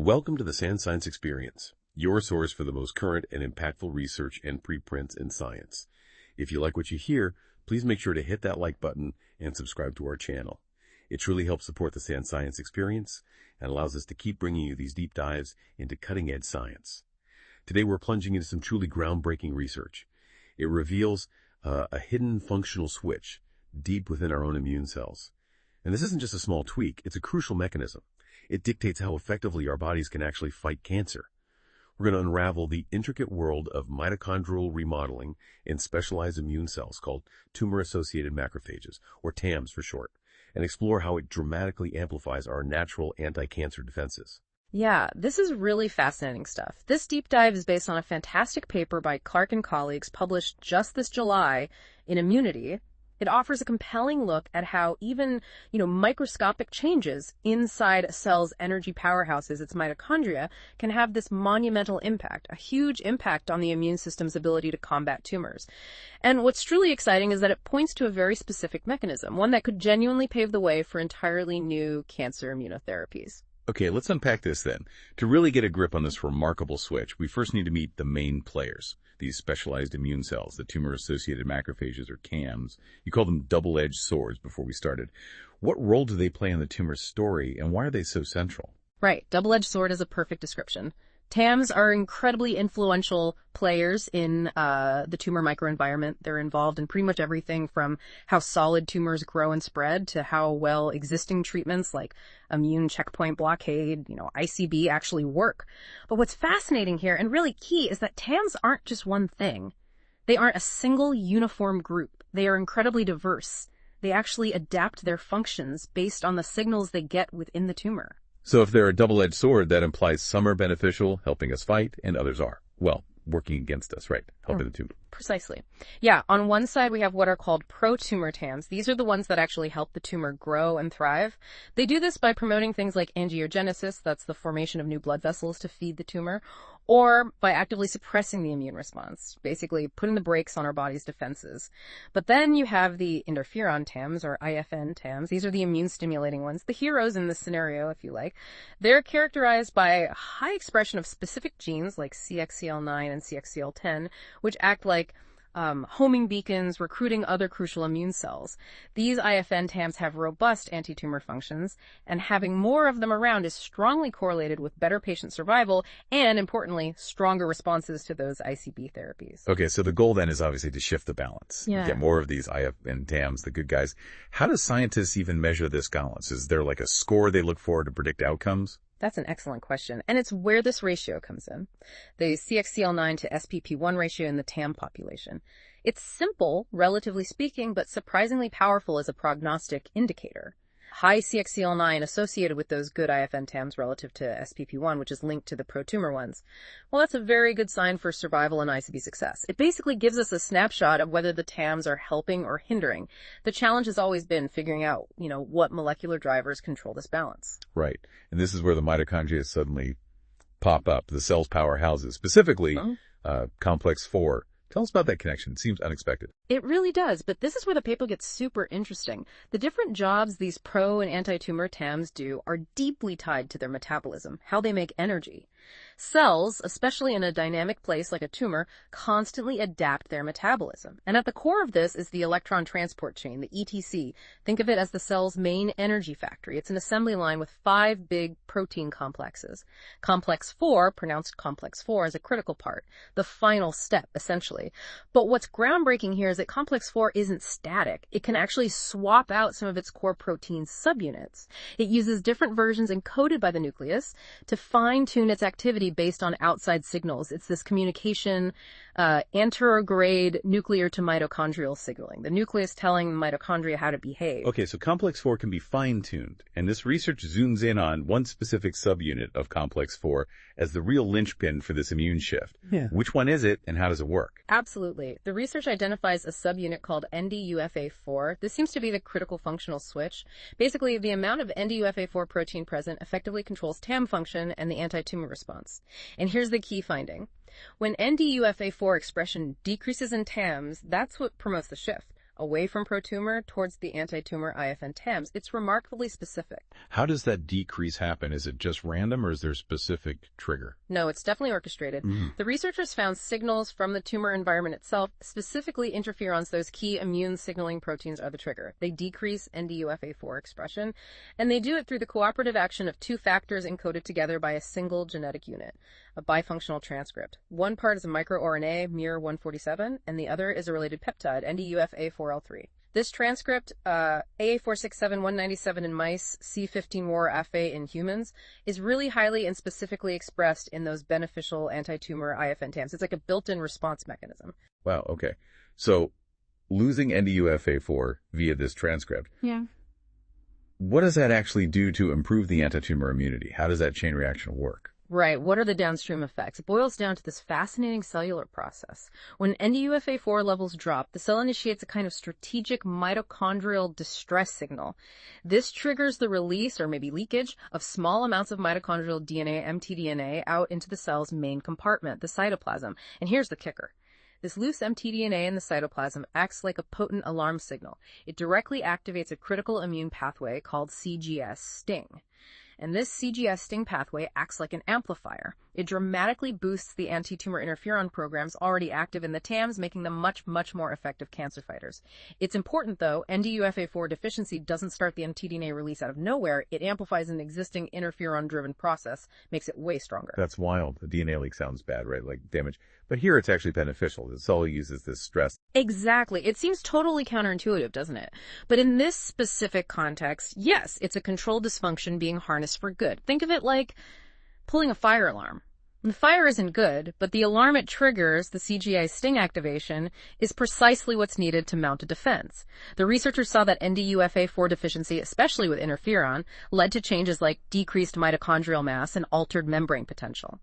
Welcome to the Sand Science Experience, your source for the most current and impactful research and preprints in science. If you like what you hear, please make sure to hit that like button and subscribe to our channel. It truly helps support the Sand Science Experience and allows us to keep bringing you these deep dives into cutting-edge science. Today we're plunging into some truly groundbreaking research. It reveals a hidden functional switch deep within our own immune cells. And this isn't just a small tweak, it's a crucial mechanism. It dictates how effectively our bodies can actually fight cancer. We're going to unravel the intricate world of mitochondrial remodeling in specialized immune cells called tumor-associated macrophages, or TAMs for short, and explore how it dramatically amplifies our natural anti-cancer defenses. Yeah, this is really fascinating stuff. This deep dive is based on a fantastic paper by Clark and colleagues published just this July in Immunity. It offers a compelling look at how even, microscopic changes inside a cell's energy powerhouses, its mitochondria, can have this monumental impact, a huge impact on the immune system's ability to combat tumors. And what's truly exciting is that it points to a very specific mechanism, one that could genuinely pave the way for entirely new cancer immunotherapies. Okay, let's unpack this then. To really get a grip on this remarkable switch, we first need to meet the main players, these specialized immune cells, the tumor-associated macrophages, or TAMs. You called them double-edged swords before we started. What role do they play in the tumor story, and why are they so central? Right, double-edged sword is a perfect description. TAMs are incredibly influential players in the tumor microenvironment. They're involved in pretty much everything from how solid tumors grow and spread to how well existing treatments like immune checkpoint blockade, ICB actually work. But what's fascinating here and really key is that TAMs aren't just one thing. They aren't a single uniform group. They are incredibly diverse. They actually adapt their functions based on the signals they get within the tumor. So if they're a double-edged sword, that implies some are beneficial, helping us fight, and others are, working against us, right? Helping the tumor. Precisely. Yeah, on one side we have what are called pro-tumor TAMs. These are the ones that actually help the tumor grow and thrive. They do this by promoting things like angiogenesis, that's the formation of new blood vessels to feed the tumor, or by actively suppressing the immune response, basically putting the brakes on our body's defenses. But then you have the interferon TAMs, or IFN-TAMs. These are the immune-stimulating ones, the heroes in this scenario, if you like. They're characterized by high expression of specific genes like CXCL9 and CXCL10, which act like homing beacons, recruiting other crucial immune cells. These IFN-TAMs have robust anti-tumor functions, and having more of them around is strongly correlated with better patient survival and, importantly, stronger responses to those ICB therapies. Okay, so the goal then is obviously to shift the balance. Yeah. Get more of these IFN-TAMs, the good guys. How do scientists even measure this balance? Is there like a score they look for to predict outcomes? That's an excellent question, and it's where this ratio comes in, the CXCL9 to Spp1 ratio in the TAM population. It's simple, relatively speaking, but surprisingly powerful as a prognostic indicator. High CXCL9 associated with those good IFN-TAMs relative to Spp1, which is linked to the pro-tumor ones. Well, that's a very good sign for survival and ICB success. It basically gives us a snapshot of whether the TAMs are helping or hindering. The challenge has always been figuring out, what molecular drivers control this balance. Right. And this is where the mitochondria suddenly pop up, the cell's powerhouses, specifically complex 4. Tell us about that connection. It seems unexpected. It really does, but this is where the paper gets super interesting. The different jobs these pro and anti-tumor TAMs do are deeply tied to their metabolism, how they make energy. Cells, especially in a dynamic place like a tumor, constantly adapt their metabolism. And at the core of this is the electron transport chain, the ETC. Think of it as the cell's main energy factory. It's an assembly line with 5 big protein complexes. Complex 4, pronounced complex 4, is a critical part, the final step, essentially. But what's groundbreaking here is that complex 4 isn't static. It can actually swap out some of its core protein subunits. It uses different versions encoded by the nucleus to fine-tune its activity based on outside signals. It's this communication, anterograde nuclear to mitochondrial signaling, the nucleus telling mitochondria how to behave. Okay, so complex 4 can be fine-tuned, and this research zooms in on one specific subunit of complex 4 as the real linchpin for this immune shift. Yeah. Which one is it, and how does it work? Absolutely. The research identifies a subunit called NDUFA4. This seems to be the critical functional switch. Basically, the amount of NDUFA4 protein present effectively controls TAM function and the anti-tumor response. And here's the key finding. When NDUFA4 expression decreases in TAMs, that's what promotes the shift. away from pro-tumor towards the anti-tumor IFN-TAMs. It's remarkably specific. How does that decrease happen? Is it just random or is there a specific trigger? No, it's definitely orchestrated. The researchers found signals from the tumor environment itself, specifically interferons. Those key immune signaling proteins are the trigger. They decrease NDUFA4 expression, and they do it through the cooperative action of two factors encoded together by a single genetic unit, a bifunctional transcript. One part is a microRNA, miR-147, and the other is a related peptide, NDUFA4L3. This transcript, AA467197 in mice, C15-WAR-AFA in humans, is really highly and specifically expressed in those beneficial anti-tumor IFN-TAMs. It's like a built-in response mechanism. Wow, okay. So losing NDUFA4 via this transcript, what does that actually do to improve the anti-tumor immunity? How does that chain reaction work? Right. What are the downstream effects? It boils down to this fascinating cellular process. When NDUFA4 levels drop, the cell initiates a kind of strategic mitochondrial distress signal. This triggers the release, or maybe leakage, of small amounts of mitochondrial DNA, mtDNA, out into the cell's main compartment, the cytoplasm. And here's the kicker. This loose mtDNA in the cytoplasm acts like a potent alarm signal. It directly activates a critical immune pathway called cGAS-STING. And this cGAS-STING pathway acts like an amplifier. It dramatically boosts the anti-tumor interferon programs already active in the TAMs, making them much, much more effective cancer fighters. It's important, though, NDUFA4 deficiency doesn't start the mtDNA release out of nowhere. It amplifies an existing interferon-driven process, makes it way stronger. That's wild. The DNA leak sounds bad, right? Like damage. But here it's actually beneficial. The cell uses this stress. Exactly. It seems totally counterintuitive, doesn't it? But in this specific context, yes, it's a controlled dysfunction being harnessed for good. Think of it like pulling a fire alarm. The fire isn't good, but the alarm it triggers, the cGAS-STING activation, is precisely what's needed to mount a defense. The researchers saw that NDUFA4 deficiency, especially with interferon, led to changes like decreased mitochondrial mass and altered membrane potential.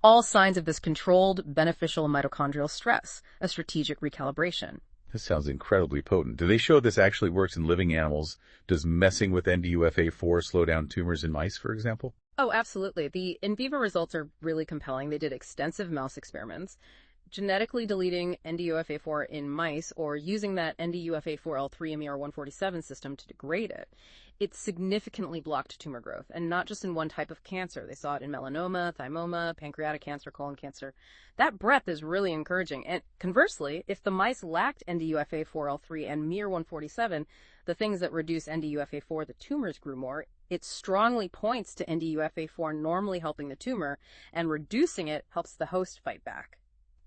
All signs of this controlled, beneficial mitochondrial stress, a strategic recalibration. This sounds incredibly potent. Do they show this actually works in living animals? Does messing with NDUFA4 slow down tumors in mice, for example? Oh, absolutely. The in vivo results are really compelling. They did extensive mouse experiments, genetically deleting NDUFA4 in mice or using that NDUFA4L3 miR-147 system to degrade it. It significantly blocked tumor growth, and not just in one type of cancer. They saw it in melanoma, thymoma, pancreatic cancer, colon cancer. That breadth is really encouraging. And conversely, if the mice lacked NDUFA4L3 and miR-147, the things that reduce NDUFA4, the tumors grew more. It strongly points to NDUFA4 normally helping the tumor, and reducing it helps the host fight back.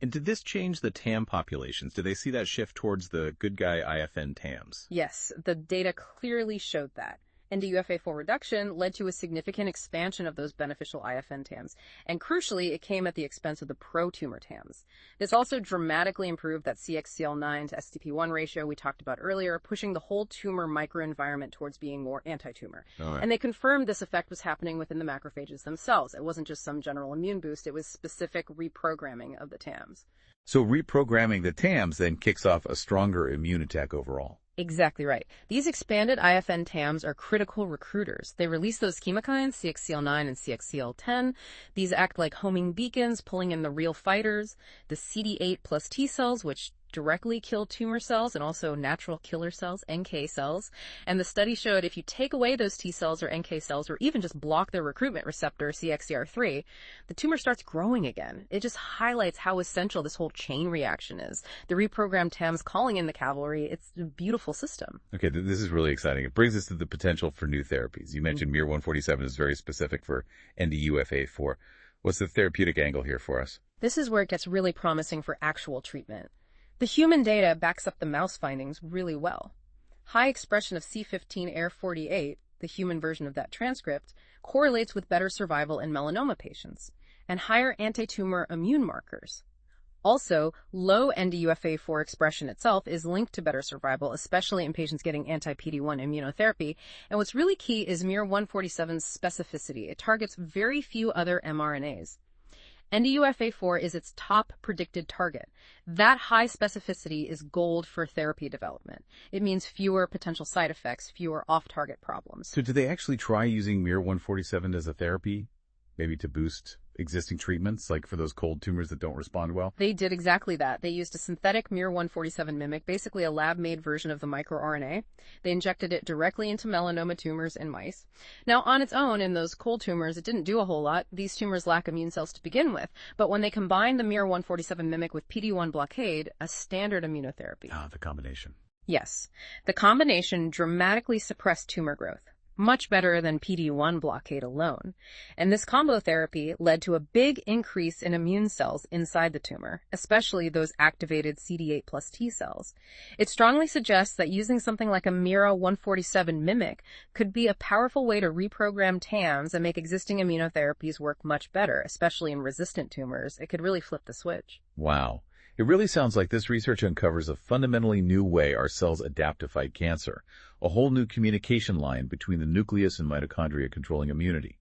And did this change the TAM populations? Did they see that shift towards the good guy IFN-TAMs? Yes, the data clearly showed that. NDUFA4 reduction led to a significant expansion of those beneficial IFN-TAMs, and crucially, it came at the expense of the pro-tumor TAMs. This also dramatically improved that CXCL9 to Spp1 ratio we talked about earlier, pushing the whole tumor microenvironment towards being more anti-tumor. And they confirmed this effect was happening within the macrophages themselves. It wasn't just some general immune boost, it was specific reprogramming of the TAMs. So reprogramming the TAMs then kicks off a stronger immune attack overall. Exactly right. These expanded IFN-TAMs are critical recruiters. They release those chemokines, CXCL9 and CXCL10. These act like homing beacons, pulling in the real fighters, the CD8 plus T cells, which directly kill tumor cells and also natural killer cells, NK cells. And the study showed if you take away those T cells or NK cells or even just block their recruitment receptor, CXCR3, the tumor starts growing again. It just highlights how essential this whole chain reaction is. The reprogrammed TAMs calling in the cavalry, it's a beautiful system. Okay, this is really exciting. It brings us to the potential for new therapies. You mentioned miR-147 is very specific for NDUFA4. What's the therapeutic angle here for us? This is where it gets really promising for actual treatment. The human data backs up the mouse findings really well. High expression of C15-AR48, the human version of that transcript, correlates with better survival in melanoma patients and higher anti-tumor immune markers. Also, low NDUFA4 expression itself is linked to better survival, especially in patients getting anti-PD-1 immunotherapy. And what's really key is miR-147's specificity. It targets very few other mRNAs. NDUFA4 is its top predicted target. That high specificity is gold for therapy development. It means fewer potential side effects, fewer off-target problems. So do they actually try using miR-147 as a therapy? maybe to boost existing treatments, like for those cold tumors that don't respond well? They did exactly that. They used a synthetic miR-147 mimic, basically a lab-made version of the microRNA. They injected it directly into melanoma tumors in mice. Now, on its own, in those cold tumors, it didn't do a whole lot. These tumors lack immune cells to begin with. But when they combined the miR-147 mimic with PD-1 blockade, a standard immunotherapy. Ah, the combination. Yes, the combination dramatically suppressed tumor growth, much better than PD-1 blockade alone. And this combo therapy led to a big increase in immune cells inside the tumor, especially those activated CD8 plus T cells. It strongly suggests that using something like a miR-147 mimic could be a powerful way to reprogram TAMs and make existing immunotherapies work much better, especially in resistant tumors. It could really flip the switch. Wow. It really sounds like this research uncovers a fundamentally new way our cells adapt to fight cancer, a whole new communication line between the nucleus and mitochondria controlling immunity.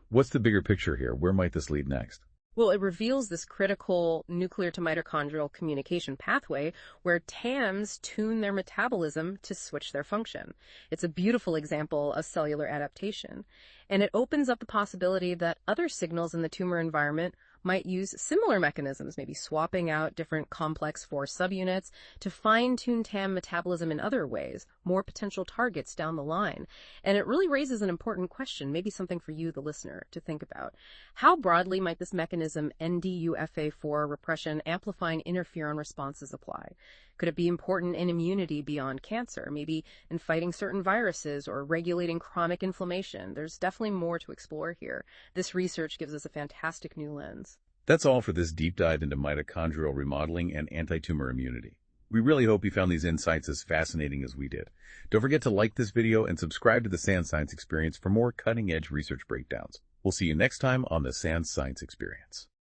What's the bigger picture here? Where might this lead next? Well, it reveals this critical nuclear to mitochondrial communication pathway where TAMs tune their metabolism to switch their function. It's a beautiful example of cellular adaptation, and it opens up the possibility that other signals in the tumor environment might use similar mechanisms, maybe swapping out different complex IV subunits to fine-tune TAM metabolism in other ways, more potential targets down the line. And it really raises an important question, maybe something for you, the listener, to think about. How broadly might this mechanism NDUFA4 repression amplifying interferon responses apply? Could it be important in immunity beyond cancer, maybe in fighting certain viruses or regulating chronic inflammation? There's definitely more to explore here. This research gives us a fantastic new lens. That's all for this deep dive into mitochondrial remodeling and anti-tumor immunity. We really hope you found these insights as fascinating as we did. Don't forget to like this video and subscribe to the SANS Science Experience for more cutting-edge research breakdowns. We'll see you next time on the SANS Science Experience.